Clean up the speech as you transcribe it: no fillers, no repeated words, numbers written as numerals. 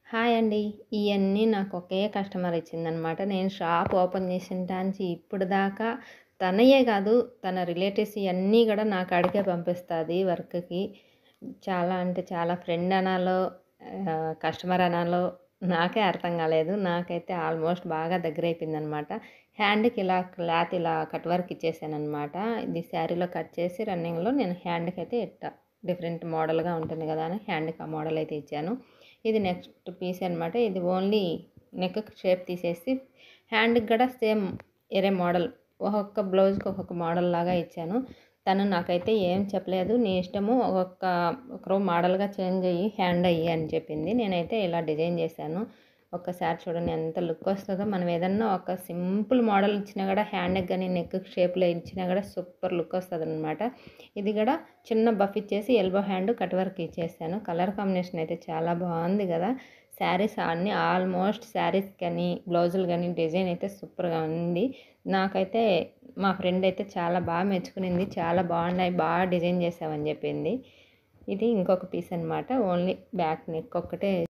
Hi అండి. ఇయన్నీ నాకు ఒకే కస్టమర్ ఇచ్చిందనమాట. నేను షాప్ ఓపెన్ చేసిన కాంచి ఇప్పటిదాకా తనయే కాదు, తన రిలేటివ్స్ ఇయన్నీ గూడా నా కాడికే పంపిస్తది వర్క్‌కి. చాలా అంటే చాలా ఫ్రెండ్ అనాలో, కస్టమర్ అనాలో నాకే అర్థం కాలేదు. నాకైతే ఆల్మోస్ట్ బాగా దగ్గరైపోయిందనమాట. హ్యాండ్‌కి ఇలా క్లాత్ ఇలా కట్ వర్క్ ఇచ్చేసాననమాట. ఇది శారీలో కట్ చేసి రన్నింగ్‌లో నేను హ్యాండ్‌కైతే ఇట్టా డిఫరెంట్ మోడల్‌గా ఉంటుంది కదా అని హ్యాండ్‌కి ఆ మోడల్ అయితే ఇచ్చాను. ఇది నెక్స్ట్ పీస్ అనమాట. ఇది ఓన్లీ నెక్‌కి షేప్ తీసేసి హ్యాండ్‌కి కూడా సేమ్ వేరే మోడల్ ఒక్కొక్క బ్లౌజ్‌కి ఒక్కొక్క మోడల్ లాగా ఇచ్చాను. తను నాకైతే ఏం చెప్పలేదు. నీ ఇష్టము ఒకరో మోడల్‌గా చేంజ్ అయ్యి హ్యాండ్ అయ్యి అని చెప్పింది. నేనైతే ఇలా డిజైన్ చేశాను. ఒక్కసారి చూడండి ఎంత లుక్ వస్తుందో. మనం ఏదన్నా ఒక సింపుల్ మోడల్ ఇచ్చినా కూడా హ్యాండ్‌కి కానీ నెక్‌కి షేప్‌లో ఇచ్చినా కూడా సూపర్ లుక్ వస్తుందనమాట. ఇది కూడా చిన్న బఫ్ ఇచ్చేసి ఎల్బో హ్యాండ్ కట్ వర్క్ ఇచ్చేసాను. కలర్ కాంబినేషన్ అయితే చాలా బాగుంది కదా. శారీస్ అన్నీ ఆల్మోస్ట్ శారీస్ కానీ బ్లౌజులు కానీ డిజైన్ అయితే సూపర్గా ఉంది. నాకైతే మా ఫ్రెండ్ అయితే చాలా బాగా మెచ్చుకునింది. చాలా బాగున్నాయి, బాగా డిజైన్ చేసావని చెప్పింది. ఇది ఇంకొక పీస్ అనమాట. ఓన్లీ బ్యాక్ నెక్ ఒక్కటే